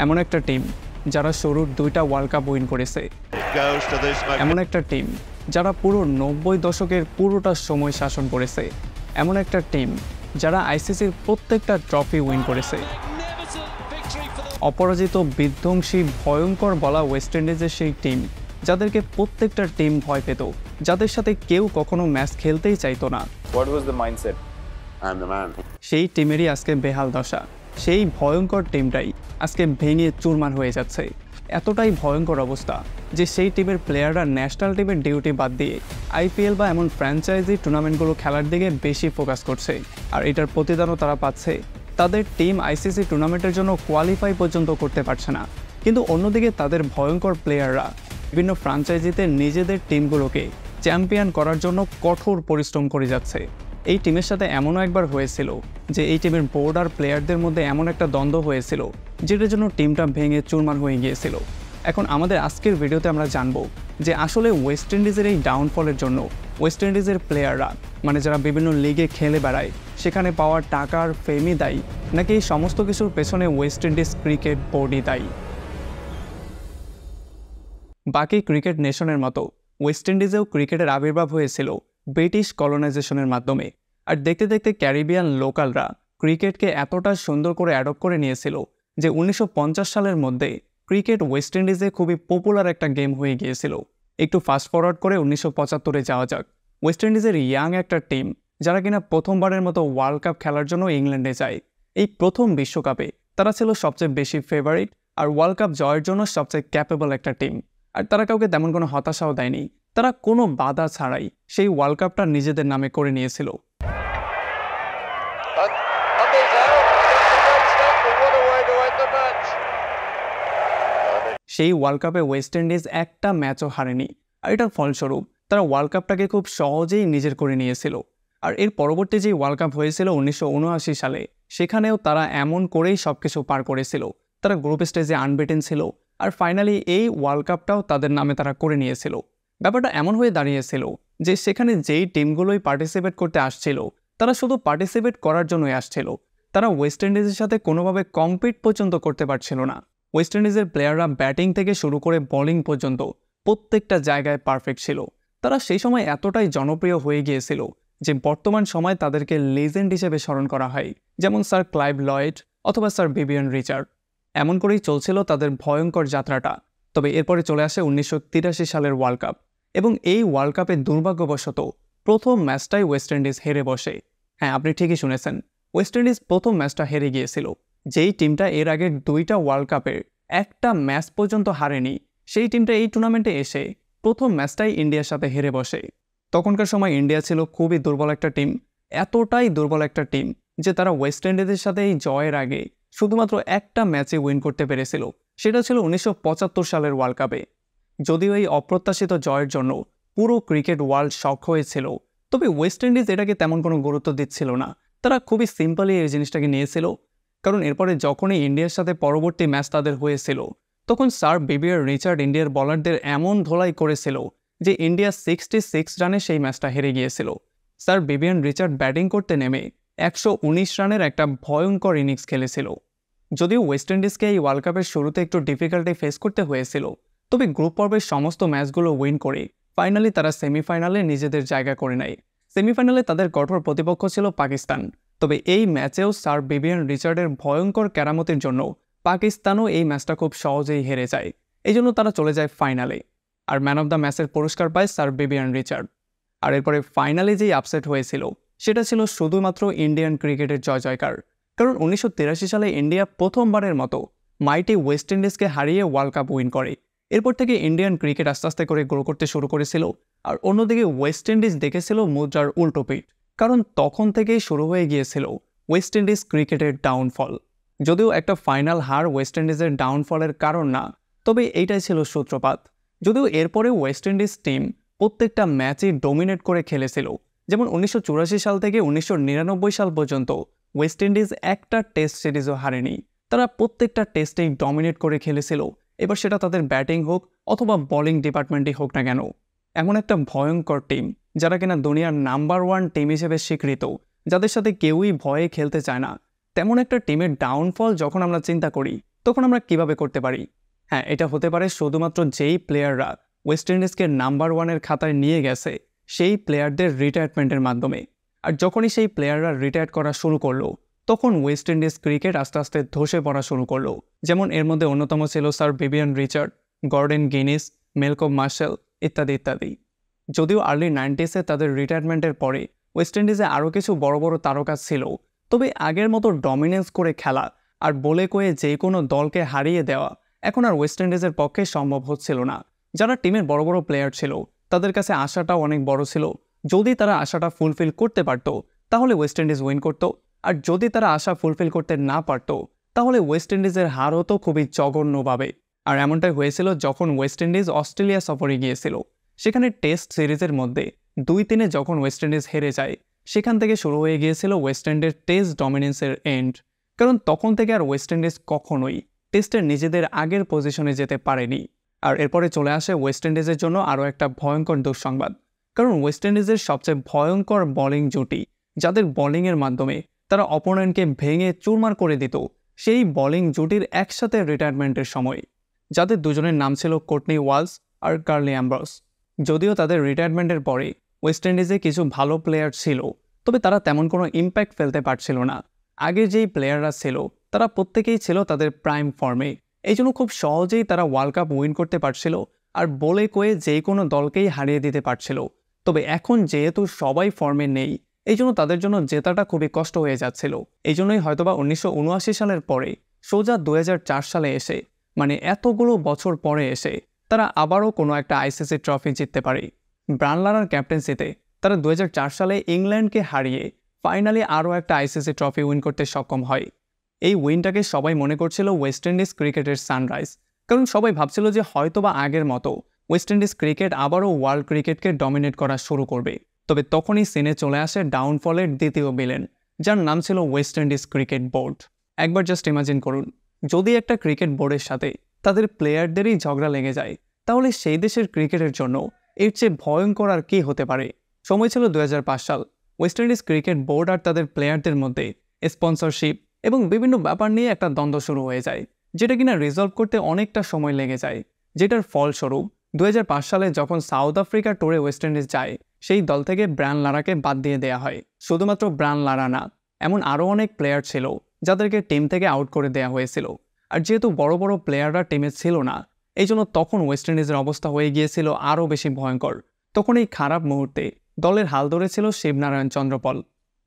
এমন একটা টিম যারা শুরুর 2টা ওয়ার্ল্ড কাপ উইন করেছে, এমন একটা টিম যারা পুরো 90 দশকের পুরোটা সময় শাসন করেছে, এমন একটা টিম যারা আইসিসির প্রত্যেকটা ট্রফি উইন করেছে। অপরাজিত, বিধ্বংসী, ভয়ঙ্কর বলা ওয়েস্ট ইন্ডিজের সেই টিম যাদেরকে প্রত্যেকটা টিম ভয় পেত, যাদের সাথে কেউ কখনো ম্যাচ খেলতেই চাইতো না। What was the mindset? I'm the man. সেই টিমেরই আজকে বেহাল দশা। সেই ভয়ঙ্কর টিমটাই আজকে ভেঙে চুরমার হয়ে যাচ্ছে। এতটাই ভয়ঙ্কর অবস্থা যে সেই টিমের প্লেয়াররা ন্যাশনাল টিমের ডিউটি বাদ দিয়ে আইপিএল বা এমন ফ্র্যাঞ্চাইজি টুর্নামেন্টগুলো খেলার দিকে বেশি ফোকাস করছে। আর এটার প্রতিদানও তারা পাচ্ছে। তাদের টিম আইসিসি টুর্নামেন্টের জন্য কোয়ালিফাই পর্যন্ত করতে পারছে না, কিন্তু অন্যদিকে তাদের ভয়ঙ্কর প্লেয়াররা বিভিন্ন ফ্র্যাঞ্চাইজিতে নিজেদের টিমগুলোকে চ্যাম্পিয়ন করার জন্য কঠোর পরিশ্রম করে যাচ্ছে। এই টিমের সাথে এমনও একবার হয়েছিল যে এই টিমের বোর্ড আর প্লেয়ারদের মধ্যে এমন একটা দ্বন্দ্ব হয়েছিল যেটার জন্য টিমটা ভেঙে চুরমার হয়ে গিয়েছিল। এখন আমাদের আজকের ভিডিওতে আমরা জানবো যে আসলে ওয়েস্ট ইন্ডিজের এই ডাউনফলের জন্য ওয়েস্ট ইন্ডিজের প্লেয়াররা, মানে যারা বিভিন্ন লিগে খেলে বেড়ায়, সেখানে পাওয়া টাকার ফেমই দায়ী, নাকি এই সমস্ত কিছুর পেছনে ওয়েস্ট ইন্ডিজ ক্রিকেট বোর্ডই দায়ী। বাকি ক্রিকেট নেশনের মতো ওয়েস্ট ইন্ডিজেও ক্রিকেটের আবির্ভাব হয়েছিল ব্রিটিশ কলোনাইজেশনের মাধ্যমে। আর দেখতে দেখতে ক্যারিবিয়ান লোকালরা ক্রিকেটকে এতটা সুন্দর করে অ্যাডপ্ট করে নিয়েছিল যে 1950 সালের মধ্যে ক্রিকেট ওয়েস্ট ইন্ডিজে খুবই পপুলার একটা গেম হয়ে গিয়েছিল। একটু ফাস্ট ফরওয়ার্ড করে 1975-এ যাওয়া যাক। ওয়েস্ট ইন্ডিজের ইয়াং একটা টিম যারা কিনা প্রথমবারের মতো ওয়ার্ল্ড কাপ খেলার জন্য ইংল্যান্ডে যায়। এই প্রথম বিশ্বকাপে তারা ছিল সবচেয়ে বেশি ফেভারিট আর ওয়ার্ল্ড কাপ জয়ের জন্য সবচেয়ে ক্যাপেবল একটা টিম। আর তারা কাউকে তেমন কোনো হতাশাও দেয়নি, তারা কোনো বাধা ছাড়াই সেই ওয়ার্ল্ড কাপটা নিজেদের নামে করে নিয়েছিল। সেই ওয়ার্ল্ড কাপে ওয়েস্ট ইন্ডিজ একটা ম্যাচও হারেনি, আর এটার ফলস্বরূপ তারা ওয়ার্ল্ড কাপটাকে খুব সহজেই নিজের করে নিয়েছিল। আর এর পরবর্তী যে ওয়ার্ল্ড কাপ হয়েছিল 1979 সালে, সেখানেও তারা এমন করেই সবকিছু পার করেছিল। তারা গ্রুপ স্টেজে আনবিটেন ছিল, আর ফাইনালি এই ওয়ার্ল্ড কাপটাও তাদের নামে তারা করে নিয়েছিল। ব্যাপারটা এমন হয়ে দাঁড়িয়েছিল যে সেখানে যেই টিমগুলোই পার্টিসিপেট করতে আসছিল তারা শুধু পার্টিসিপেট করার জন্যই আসছিল, তারা ওয়েস্ট ইন্ডিজের সাথে কোনোভাবে কম্পিট পর্যন্ত করতে পারছিল না। ওয়েস্ট ইন্ডিজের প্লেয়াররা ব্যাটিং থেকে শুরু করে বোলিং পর্যন্ত প্রত্যেকটা জায়গায় পারফেক্ট ছিল। তারা সেই সময় এতটাই জনপ্রিয় হয়ে গিয়েছিল যে বর্তমান সময় তাদেরকে লেজেন্ড হিসেবে স্মরণ করা হয়, যেমন স্যার ক্লাইভ লয়েড অথবা স্যার ভিভিয়ান রিচার্ড। এমন করেই চলছিল তাদের ভয়ঙ্কর যাত্রাটা। তবে এরপরে চলে আসে 1983 সালের ওয়ার্ল্ড কাপ, এবং এই ওয়ার্ল্ড কাপে দুর্ভাগ্যবশত প্রথম ম্যাচটাই ওয়েস্ট ইন্ডিজ হেরে বসে। হ্যাঁ, আপনি ঠিকই শুনেছেন, ওয়েস্ট ইন্ডিজ প্রথম ম্যাচটা হেরে গিয়েছিল। যেই টিমটা এর আগের 2টা ওয়ার্ল্ড কাপের একটা ম্যাচ পর্যন্ত হারেনি, সেই টিমটা এই টুর্নামেন্টে এসে প্রথম ম্যাচটাই ইন্ডিয়ার সাথে হেরে বসে। তখনকার সময় ইন্ডিয়া ছিল খুবই দুর্বল একটা টিম, এতটাই দুর্বল একটা টিম যে তারা ওয়েস্ট ইন্ডিজের সাথে এই জয়ের আগে শুধুমাত্র একটা ম্যাচে উইন করতে পেরেছিল, সেটা ছিল 1975 সালের ওয়ার্ল্ড কাপে। যদিও এই অপ্রত্যাশিত জয়ের জন্য পুরো ক্রিকেট ওয়ার্ল্ড শক হয়েছিল, তবে ওয়েস্ট ইন্ডিজ এটাকে তেমন কোনো গুরুত্ব দিচ্ছিল না। তারা খুবই সিম্পলি এই জিনিসটাকে নিয়েছিল, কারণ এরপরে যখনই ইন্ডিয়ার সাথে পরবর্তী ম্যাচ তাদের হয়েছিল তখন স্যার ভিভিয়ান রিচার্ড ইন্ডিয়ার বলারদের এমন ধোলাই করেছিল যে ইন্ডিয়া 66 রানে সেই ম্যাচটা হেরে গিয়েছিল। স্যার ভিভিয়ান রিচার্ড ব্যাটিং করতে নেমে 119 রানের একটা ভয়ঙ্কর ইনিংস খেলেছিল। যদিও ওয়েস্ট ইন্ডিজকে এই ওয়ার্ল্ড কাপের শুরুতে একটু ডিফিকাল্টি ফেস করতে হয়েছিল, তবে গ্রুপ পর্বের সমস্ত ম্যাচগুলো উইন করে ফাইনালি তারা সেমিফাইনালে নিজেদের জায়গা করে নেয়। সেমিফাইনালে তাদের কঠোর প্রতিপক্ষ ছিল পাকিস্তান। তবে এই ম্যাচেও স্যার ভিভিয়ান রিচার্ডের ভয়ঙ্কর কেরামতির জন্য পাকিস্তানও এই ম্যাচটা খুব সহজেই হেরে যায়। এই জন্য তারা চলে যায় ফাইনালে, আর ম্যান অফ দ্য ম্যাচের পুরস্কার পায় স্যার ভিভিয়ান রিচার্ড। আর এরপরে ফাইনালে যেই আপসেট হয়েছিল সেটা ছিল শুধুমাত্র ইন্ডিয়ান ক্রিকেটের জয়জয়কার। কারণ 1983 সালে ইন্ডিয়া প্রথমবারের মতো মাইটি ওয়েস্ট ইন্ডিজকে হারিয়ে ওয়ার্ল্ড কাপ উইন করে। এরপর থেকে ইন্ডিয়ান ক্রিকেট আস্তে আস্তে করে গ্রো করতে শুরু করেছিল, আর অন্যদিকে ওয়েস্ট ইন্ডিজ দেখেছিল মুদ্রার উল্টো পিঠ, কারণ তখন থেকেই শুরু হয়ে গিয়েছিল ওয়েস্ট ইন্ডিজ ক্রিকেটের ডাউনফল। যদিও একটা ফাইনাল হার ওয়েস্ট ইন্ডিজের ডাউনফলের কারণ না, তবে এইটাই ছিল সূত্রপাত। যদিও এরপরে ওয়েস্ট ইন্ডিজ টিম প্রত্যেকটা ম্যাচই ডোমিনেট করে খেলেছিল, যেমন 1984 সাল থেকে 1999 সাল পর্যন্ত ওয়েস্ট ইন্ডিজ একটা টেস্ট সিরিজও হারেনি। তারা প্রত্যেকটা টেস্টেই ডমিনেট করে খেলেছিল, এবার সেটা তাদের ব্যাটিং হোক অথবা বোলিং ডিপার্টমেন্টই হোক না কেন। এমন একটা ভয়ঙ্কর টিম যারা কিনা দুনিয়ার নাম্বার 1 টিম হিসেবে স্বীকৃত, যাদের সাথে কেউই ভয়ে খেলতে চায় না, তেমন একটা টিমের ডাউনফল যখন আমরা চিন্তা করি তখন আমরা কিভাবে করতে পারি? হ্যাঁ, এটা হতে পারে শুধুমাত্র যেই প্লেয়াররা ওয়েস্ট ইন্ডিজকে নাম্বার 1-এর খাতায় নিয়ে গেছে সেই প্লেয়ারদের রিটায়ারমেন্টের মাধ্যমে। আর যখনই সেই প্লেয়াররা রিটায়ার করা শুরু করলো তখন ওয়েস্ট ইন্ডিজ ক্রিকেট আস্তে আস্তে ধসে পড়া শুরু করলো। যেমন এর মধ্যে অন্যতম ছিল sir Vivian Richard, Gordon Guinness, Malcolm Marshall ইত্যাদি ইত্যাদি। যদিও আর্লি 90s তাদের রিটায়ারমেন্টের পরে ওয়েস্ট ইন্ডিজে আরও কিছু বড় বড় তারকা ছিল, তবে আগের মতো ডমিনেন্স করে খেলা আর বলে কয়ে যে কোনো দলকে হারিয়ে দেওয়া এখন আর ওয়েস্ট ইন্ডিজের পক্ষে সম্ভব হচ্ছিল না। যারা টিমের বড় বড় প্লেয়ার ছিল তাদের কাছে আশাটাও অনেক বড় ছিল। যদি তারা আশাটা ফুলফিল করতে পারত তাহলে ওয়েস্ট ইন্ডিজ উইন করত, আর যদি তারা আশা ফুলফিল করতে না পারত তাহলে ওয়েস্ট ইন্ডিজের হার হতো খুবই জঘন্যভাবে। আর এমনটাই হয়েছিল যখন ওয়েস্ট ইন্ডিজ অস্ট্রেলিয়া সফরে গিয়েছিল। সেখানে টেস্ট সিরিজের মধ্যে 2-3 যখন ওয়েস্ট ইন্ডিজ হেরে যায় সেখান থেকে শুরু হয়ে গিয়েছিল ওয়েস্ট ইন্ডিজের টেস্ট ডমিনেন্সের এন্ড। কারণ তখন থেকে আর ওয়েস্ট ইন্ডিজ কখনোই টেস্টে নিজেদের আগের পজিশনে যেতে পারেনি। আর এরপরে চলে আসে ওয়েস্ট ইন্ডিজের জন্য আরও একটা ভয়ঙ্কর দুঃসংবাদ। কারণ ওয়েস্ট ইন্ডিজের সবচেয়ে ভয়ঙ্কর বোলিং জুটি, যাদের বোলিংয়ের মাধ্যমে তারা অপোনেন্টকে ভেঙে চুরমার করে দিত, সেই বোলিং জুটির একসাথে রিটায়ারমেন্টের সময়, যাদের দুজনের নাম ছিল কোর্টনি ওয়ালস আর কার্লি অ্যাম্ব্রোস। যদিও তাদের রিটায়ারমেন্টের পরে ওয়েস্ট ইন্ডিজে কিছু ভালো প্লেয়ার ছিল, তবে তারা তেমন কোনো ইম্প্যাক্ট ফেলতে পারছিল না। আগে যেই প্লেয়াররা ছিল তারা প্রত্যেকেই ছিল তাদের প্রাইম ফর্মে, এই জন্য খুব সহজেই তারা ওয়ার্ল্ড কাপ উইন করতে পারছিল আর বলে কয়ে যে কোনো দলকেই হারিয়ে দিতে পারছিল। তবে এখন যেহেতু সবাই ফর্মে নেই, এই জন্য তাদের জন্য জেতাটা খুবই কষ্ট হয়ে যাচ্ছিল। এই জন্যই হয়তোবা 1979 সালের পরে সোজা 2004 সালে এসে, মানে এতগুলো বছর পরে এসে তারা আবারও কোনো একটা আইসিসি ট্রফি জিততে পারে। ব্রায়ান লারার ক্যাপ্টেন্সিতে তারা 2004 সালে ইংল্যান্ডকে হারিয়ে ফাইনালি আরও একটা আইসিসি ট্রফি উইন করতে সক্ষম হয়। এই উইনটাকে সবাই মনে করছিল ওয়েস্ট ইন্ডিজ ক্রিকেটের সানরাইজ, কারণ সবাই ভাবছিল যে হয়তোবা আগের মতো ওয়েস্ট ইন্ডিজ ক্রিকেট আবারও ওয়ার্ল্ড ক্রিকেটকে ডমিনেট করা শুরু করবে। তবে তখনই সিনে চলে আসে ডাউনফলের দ্বিতীয় ভিলেন, যার নাম ছিল ওয়েস্ট ইন্ডিজ ক্রিকেট বোর্ড। একবার জাস্ট ইমাজিন করুন, যদি একটা ক্রিকেট বোর্ডের সাথে তাদের প্লেয়ারদেরই ঝগড়া লেগে যায়, তাহলে সেই দেশের ক্রিকেটের জন্য এর চেয়ে ভয়ঙ্কর আর কী হতে পারে। সময় ছিল 2005 সাল। ওয়েস্ট ইন্ডিজ ক্রিকেট বোর্ড আর তাদের প্লেয়ারদের মধ্যে স্পন্সরশিপ এবং বিভিন্ন ব্যাপার নিয়ে একটা দ্বন্দ্ব শুরু হয়ে যায়, যেটা কিনা রিজলভ করতে অনেকটা সময় লেগে যায়। যেটার ফলস্বরূপ 2005 সালে যখন সাউথ আফ্রিকা ট্যুরে ওয়েস্ট ইন্ডিজ যায়, সেই দল থেকে ব্রায়ান লারাকে বাদ দিয়ে দেওয়া হয়। শুধুমাত্র ব্রায়ান লারা না, এমন আরও অনেক প্লেয়ার ছিল যাদেরকে টিম থেকে আউট করে দেওয়া হয়েছিল। আর যেহেতু বড় বড় প্লেয়াররা টিমে ছিল না, এই জন্য তখন ওয়েস্ট ইন্ডিজের অবস্থা হয়ে গিয়েছিল আরও বেশি ভয়ঙ্কর। তখন এই খারাপ মুহূর্তে দলের হাল ধরেছিল শিবনারায়ণ চন্দ্রপল।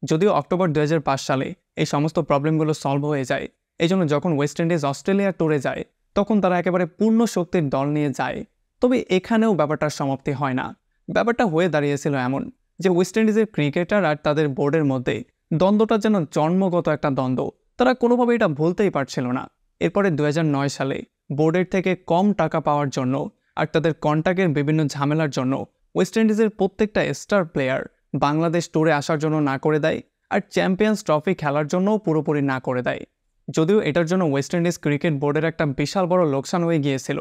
যদিও অক্টোবর 2005 সালে এই সমস্ত প্রবলেমগুলো সলভ হয়ে যায়, এই জন্য যখন ওয়েস্ট ইন্ডিজ অস্ট্রেলিয়া ট্যুরে যায় তখন তারা একেবারে পূর্ণ শক্তির দল নিয়ে যায়। তবে এখানেও ব্যাপারটার সমাপ্তি হয় না। ব্যাপারটা হয়ে দাঁড়িয়েছিল এমন যে ওয়েস্ট ইন্ডিজের ক্রিকেটার আর তাদের বোর্ডের মধ্যে দ্বন্দ্বটা যেন জন্মগত একটা দ্বন্দ্ব, তারা কোনোভাবে এটা ভুলতেই পারছিল না। এরপরে 2009 সালে বোর্ডের থেকে কম টাকা পাওয়ার জন্য আর তাদের কন্ট্রাক্টের বিভিন্ন ঝামেলার জন্য ওয়েস্ট ইন্ডিজের প্রত্যেকটা স্টার প্লেয়ার বাংলাদেশ ট্যুরে আসার জন্য না করে দেয় আর চ্যাম্পিয়ন্স ট্রফি খেলার জন্যও পুরোপুরি না করে দেয়। যদিও এটার জন্য ওয়েস্ট ইন্ডিজ ক্রিকেট বোর্ডের একটা বিশাল বড় লোকসান হয়ে গিয়েছিল,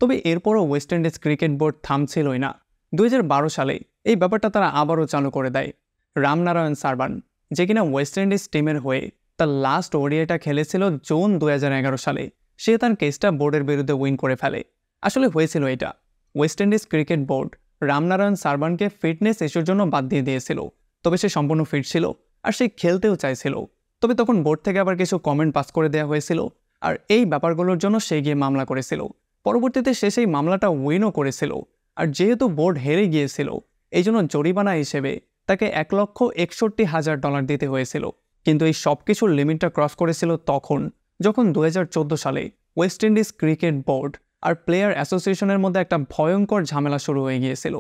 তবে এরপরও ওয়েস্ট ইন্ডিজ ক্রিকেট বোর্ড থামছিলই না। 2012 সালে এই ব্যাপারটা তারা আবারও চালু করে দেয়। রামনারায়ণ সারবান, যে কিনা ওয়েস্ট ইন্ডিজ টিমের হয়ে তার লাস্ট ওডিআইটা খেলেছিল জুন 2011 সালে, সে তার কেসটা বোর্ডের বিরুদ্ধে উইন করে ফেলে। আসলে হয়েছিল এটা, West Indies cricket board Ramnarayan সারবানকে ফিটনেস ইস্যুর জন্য বাদ দিয়ে দিয়েছিল। তবে সে সম্পূর্ণ ফিট ছিল আর সে খেলতেও চাইছিল। তবে তখন বোর্ড থেকে আবার কিছু কমেন্ট পাস করে দেওয়া হয়েছিল আর এই ব্যাপারগুলোর জন্য সে গিয়ে মামলা করেছিল। পরবর্তীতে সে সেই মামলাটা উইনও করেছিল। আর যেহেতু বোর্ড হেরে গিয়েছিল, এই জন্য জরিমানা হিসেবে তাকে $1,61,000 দিতে হয়েছিল। কিন্তু এই সব কিছুর লিমিটটা ক্রস করেছিল তখন যখন 2014 সালে ওয়েস্ট ইন্ডিজ ক্রিকেট বোর্ড আর প্লেয়ার অ্যাসোসিয়েশনের মধ্যে একটা ভয়ঙ্কর ঝামেলা শুরু হয়ে গিয়েছিল।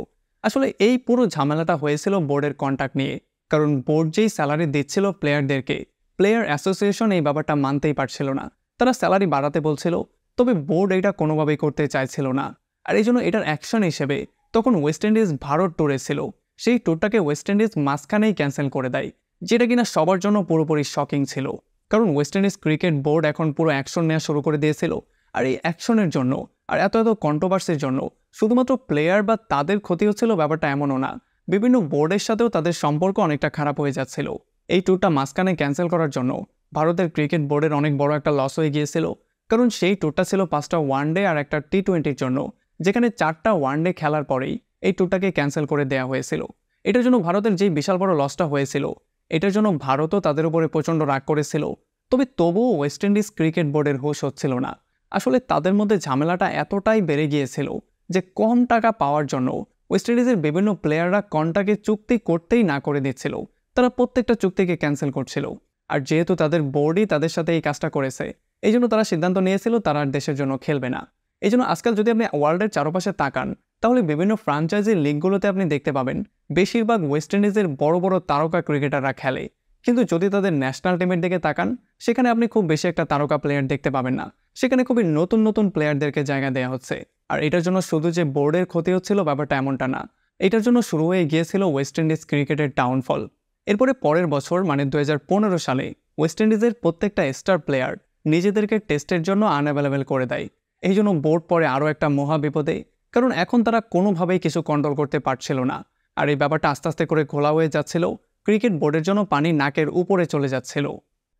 আসলে এই পুরো ঝামেলাটা হয়েছিল বোর্ডের কন্ট্রাক্ট নিয়ে। কারণ বোর্ড যেই স্যালারি দিচ্ছিল প্লেয়ারদেরকে, প্লেয়ার অ্যাসোসিয়েশন এই ব্যাপারটা মানতেই পারছিল না। তারা স্যালারি বাড়াতে বলছিল, তবে বোর্ড এটা কোনোভাবেই করতে চাইছিল না। আর এই জন্য এটার অ্যাকশন হিসেবে তখন ওয়েস্ট ইন্ডিজ ভারত ট্যুরে ছিল, সেই ট্যুরটাকে ওয়েস্ট ইন্ডিজ মাঝখানেই ক্যান্সেল করে দেয়, যেটা কিনা সবার জন্য পুরোপুরি শকিং ছিল। কারণ ওয়েস্ট ইন্ডিজ ক্রিকেট বোর্ড এখন পুরো অ্যাকশন নেওয়া শুরু করে দিয়েছিল। আর এই অ্যাকশনের জন্য আর এত কন্ট্রোভার্সির জন্য শুধুমাত্র প্লেয়ার বা তাদের ক্ষতি হচ্ছিল ব্যাপারটা এমনও না, বিভিন্ন বোর্ডের সাথেও তাদের সম্পর্ক অনেকটা খারাপ হয়ে যাচ্ছিল। এই ট্যুরটা মাঝখানে ক্যান্সেল করার জন্য ভারতের ক্রিকেট বোর্ডের অনেক বড় একটা লস হয়ে গিয়েছিল। কারণ সেই ট্যুরটা ছিল 5টা ওয়ানডে আর একটা টি-20-র জন্য, যেখানে 4টা ওয়ানডে খেলার পরেই এই ট্যুরটাকে ক্যান্সেল করে দেওয়া হয়েছিল। এটার জন্য ভারতের যেই বিশাল বড় লসটা হয়েছিল, এটার জন্য ভারতও তাদের উপরে প্রচণ্ড রাগ করেছিল। তবে তবুও ওয়েস্ট ইন্ডিজ ক্রিকেট বোর্ডের হুঁশ হচ্ছিল না। আসলে তাদের মধ্যে ঝামেলাটা এতটাই বেড়ে গিয়েছিল যে কম টাকা পাওয়ার জন্য ওয়েস্ট ইন্ডিজের বিভিন্ন প্লেয়াররা কন্ট্রাক্টে চুক্তি করতেই না করে দিচ্ছিল। তারা প্রত্যেকটা চুক্তিকে ক্যান্সেল করছিল। আর যেহেতু তাদের বোর্ডই তাদের সাথে এই কাজটা করেছে, এই জন্য তারা সিদ্ধান্ত নিয়েছিল তারা আর দেশের জন্য খেলবে না। এই জন্য আজকাল যদি আপনি ওয়ার্ল্ডের চারপাশে তাকান, তাহলে বিভিন্ন ফ্র্যাঞ্চাইজি লিগগুলোতে আপনি দেখতে পাবেন বেশিরভাগ ওয়েস্ট ইন্ডিজের বড় বড় তারকা ক্রিকেটাররা খেলে। কিন্তু যদি তাদের ন্যাশনাল টিমের দিকে তাকান, সেখানে আপনি খুব বেশি একটা তারকা প্লেয়ার দেখতে পাবেন না। সেখানে খুবই নতুন নতুন প্লেয়ারদেরকে জায়গা দেওয়া হচ্ছে। আর এটার জন্য শুধু যে বোর্ডের ক্ষতি হচ্ছিল ব্যাপারটা এমনটা না, এটার জন্য শুরু হয়ে গিয়েছিল ওয়েস্ট ইন্ডিজ ক্রিকেটের ডাউনফল। এরপরে পরের বছর মানে 2015 সালে ওয়েস্ট ইন্ডিজের প্রত্যেকটা স্টার প্লেয়ার নিজেদেরকে টেস্টের জন্য আনঅ্যাভেলেবেল করে দেয়। এই জন্য বোর্ড পরে আরও একটা মহা বিপদে, কারণ এখন তারা কোনোভাবেই কিছু কন্ট্রোল করতে পারছিল না। আর এই ব্যাপারটা আস্তে আস্তে করে ঘোলা হয়ে যাচ্ছিল, ক্রিকেট বোর্ডের জন্য পানি নাকের উপরে চলে যাচ্ছিল।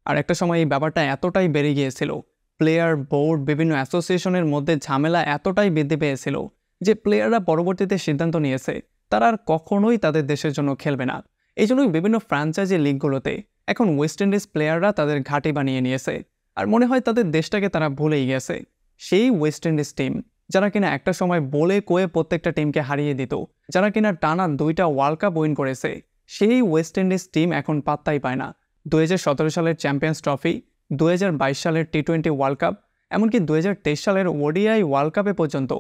আর একটা সময় এই ব্যাপারটা এতটাই বেড়ে গিয়েছিল, প্লেয়ার বোর্ড বিভিন্ন অ্যাসোসিয়েশনের মধ্যে ঝামেলা এতটাই বৃদ্ধি পেয়েছিল যে প্লেয়াররা পরবর্তীতে সিদ্ধান্ত নিয়েছে তারা আর কখনোই তাদের দেশের জন্য খেলবে না। এই জন্যই বিভিন্ন ফ্র্যাঞ্চাইজি লিগগুলোতে এখন ওয়েস্ট ইন্ডিজ প্লেয়াররা তাদের ঘাঁটি বানিয়ে নিয়েছে। আর মনে হয় তাদের দেশটাকে তারা ভুলেই গেছে। সেই ওয়েস্ট ইন্ডিজ টিম যারা কিনা একটা সময় বলে কয়ে প্রত্যেকটা টিমকে হারিয়ে দিত, যারা কিনা টানা 2টা ওয়ার্ল্ড কাপ উইন করেছে, সেই ওয়েস্ট ইন্ডিজ টিম এখন পাত্তাই পায় না। 2017 সালের চ্যাম্পিয়ন্স ট্রফি, 2022 সালের টি-20 ওয়ার্ল্ড কাপ, এমনকি 2023 সালের ওডিআই ওয়ার্ল্ড কাপে পর্যন্ত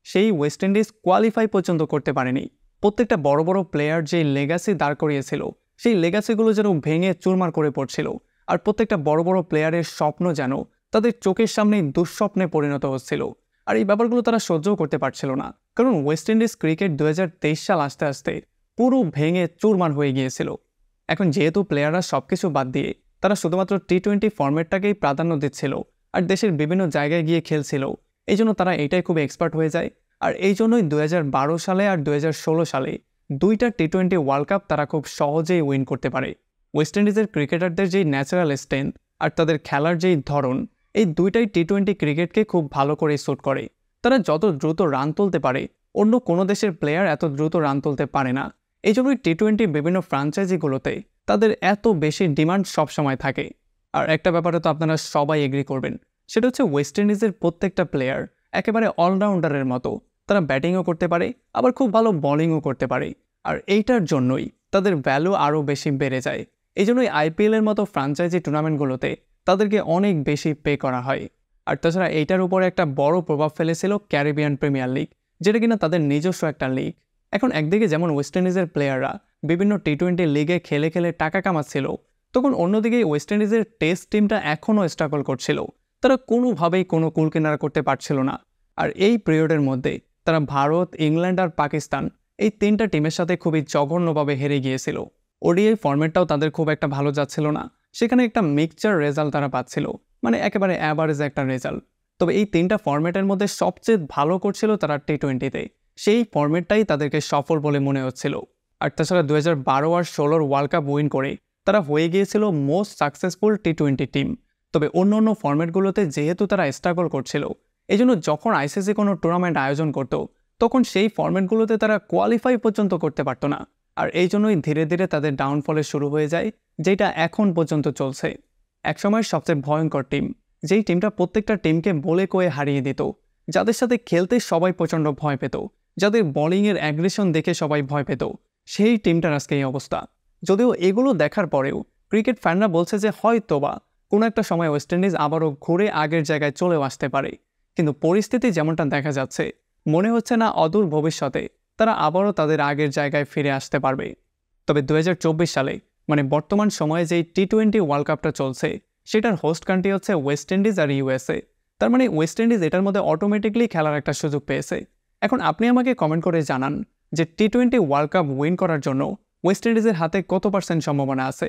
সেই ওয়েস্ট ইন্ডিজ কোয়ালিফাই পর্যন্ত করতে পারেনি। প্রত্যেকটা বড় বড় প্লেয়ার যে লেগাসি দাঁড় করিয়েছিল, সেই লেগাসিগুলো যেন ভেঙে চুরমার করে পড়ছিল। আর প্রত্যেকটা বড় বড় প্লেয়ারের স্বপ্ন যেন তাদের চোখের সামনেই দুঃস্বপ্নে পরিণত হচ্ছিল। আর এই ব্যাপারগুলো তারা সহ্যও করতে পারছিল না, কারণ ওয়েস্ট ইন্ডিজ ক্রিকেট 2023 সাল আসতে আসতে পুরো ভেঙে চুরমার হয়ে গিয়েছিল। এখন যেহেতু প্লেয়াররা সবকিছু বাদ দিয়ে তারা শুধুমাত্র টি-20 ফরম্যাটটাকেই প্রাধান্য দিচ্ছিল আর দেশের বিভিন্ন জায়গায় গিয়ে খেলছিল, এই জন্য তারা এটাই খুব এক্সপার্ট হয়ে যায়। আর এই জন্যই 2012 সালে আর 2016 সালে 2টা টি-20 ওয়ার্ল্ড কাপ তারা খুব সহজেই উইন করতে পারে। ওয়েস্ট ইন্ডিজের ক্রিকেটারদের যেই ন্যাচারাল স্ট্রেংথ আর তাদের খেলার যেই ধরন, এই 2টাই টি-20 ক্রিকেটকে খুব ভালো করে স্যুট করে। তারা যত দ্রুত রান তুলতে পারে, অন্য কোনো দেশের প্লেয়ার এত দ্রুত রান তুলতে পারে না। এই জন্যই টি-20 বিভিন্ন ফ্র্যাঞ্চাইজিগুলোতে তাদের এত বেশি ডিমান্ড সবসময় থাকে। আর একটা ব্যাপারে তো আপনারা সবাই এগ্রি করবেন, সেটা হচ্ছে ওয়েস্ট ইন্ডিজের প্রত্যেকটা প্লেয়ার একেবারে অলরাউন্ডারের মতো। তারা ব্যাটিংও করতে পারে, আবার খুব ভালো বোলিংও করতে পারে। আর এইটার জন্যই তাদের ভ্যালু আরও বেশি বেড়ে যায়। এই জন্যই আইপিএলের মতো ফ্র্যাঞ্চাইজি টুর্নামেন্টগুলোতে তাদেরকে অনেক বেশি পে করা হয়। আর তাছাড়া এইটার উপরে একটা বড় প্রভাব ফেলেছিল ক্যারিবিয়ান প্রিমিয়ার লিগ, যেটা কিনা তাদের নিজস্ব একটা লিগ। এখন একদিকে যেমন ওয়েস্ট ইন্ডিজের প্লেয়াররা বিভিন্ন টি-20 লিগে খেলে খেলে টাকা কামাচ্ছিল, তখন অন্যদিকে ওয়েস্ট ইন্ডিজের টেস্ট টিমটা এখনও স্ট্রাগল করছিল। তারা কোনোভাবেই কোনো কুলকিনারা করতে পারছিল না। আর এই পিরিয়ডের মধ্যে তারা ভারত, ইংল্যান্ড আর পাকিস্তান এই 3টা টিমের সাথে খুবই জঘন্যভাবে হেরে গিয়েছিল। ওডিআই ফরম্যাটটাও তাদের খুব একটা ভালো যাচ্ছিল না, সেখানে একটা মিক্সচার রেজাল্ট তারা পাচ্ছিল, মানে একেবারে অ্যাভারেজ একটা রেজাল্ট। তবে এই 3টা ফরম্যাটের মধ্যে সবচেয়ে ভালো করছিল তারা টি-20-তে, সেই ফরম্যাটটাই তাদেরকে সফল বলে মনে হচ্ছিল। আর তাছাড়া 2012 আর 16 ওয়ার্ল্ড কাপ উইন করে তারা হয়ে গিয়েছিল মোস্ট সাকসেসফুল টি-20 টিম। তবে অন্য অন্য ফরম্যাটগুলোতে যেহেতু তারা স্ট্রাগল করছিল, এই জন্য যখন আইসিসি কোনো টুর্নামেন্ট আয়োজন করত, তখন সেই ফরম্যাটগুলোতে তারা কোয়ালিফাই পর্যন্ত করতে পারত না। আর এই জন্যই ধীরে ধীরে তাদের ডাউনফলে শুরু হয়ে যায়, যেটা এখন পর্যন্ত চলছে। একসময়ের সবচেয়ে ভয়ঙ্কর টিম, যেই টিমটা প্রত্যেকটা টিমকে বলে কয়ে হারিয়ে দিত, যাদের সাথে খেলতে সবাই প্রচণ্ড ভয় পেত, যাদের বোলিংয়ের অ্যাগ্রেশন দেখে সবাই ভয় পেত, সেই টিমটার আজকে এই অবস্থা। যদিও এগুলো দেখার পরেও ক্রিকেট ফ্যানরা বলছে যে হয়তোবা কোনো একটা সময় ওয়েস্ট ইন্ডিজ আবারও ঘুরে আগের জায়গায় চলেও আসতে পারে। কিন্তু পরিস্থিতি যেমনটা দেখা যাচ্ছে, মনে হচ্ছে না অদূর ভবিষ্যতে তারা আবারও তাদের আগের জায়গায় ফিরে আসতে পারবে। তবে 2024 সালে মানে বর্তমান সময়ে যেই টি-20 ওয়ার্ল্ড কাপটা চলছে, সেটার হোস্ট কান্ট্রি হচ্ছে ওয়েস্ট ইন্ডিজ আর ইউএসএ। তার মানে ওয়েস্ট ইন্ডিজ এটার মধ্যে অটোমেটিকলি খেলার একটা সুযোগ পেয়েছে। এখন আপনি আমাকে কমেন্ট করে জানান যে টি-20 ওয়ার্ল্ড কাপ উইন করার জন্য ওয়েস্ট ইন্ডিজের হাতে কত % সম্ভাবনা আছে।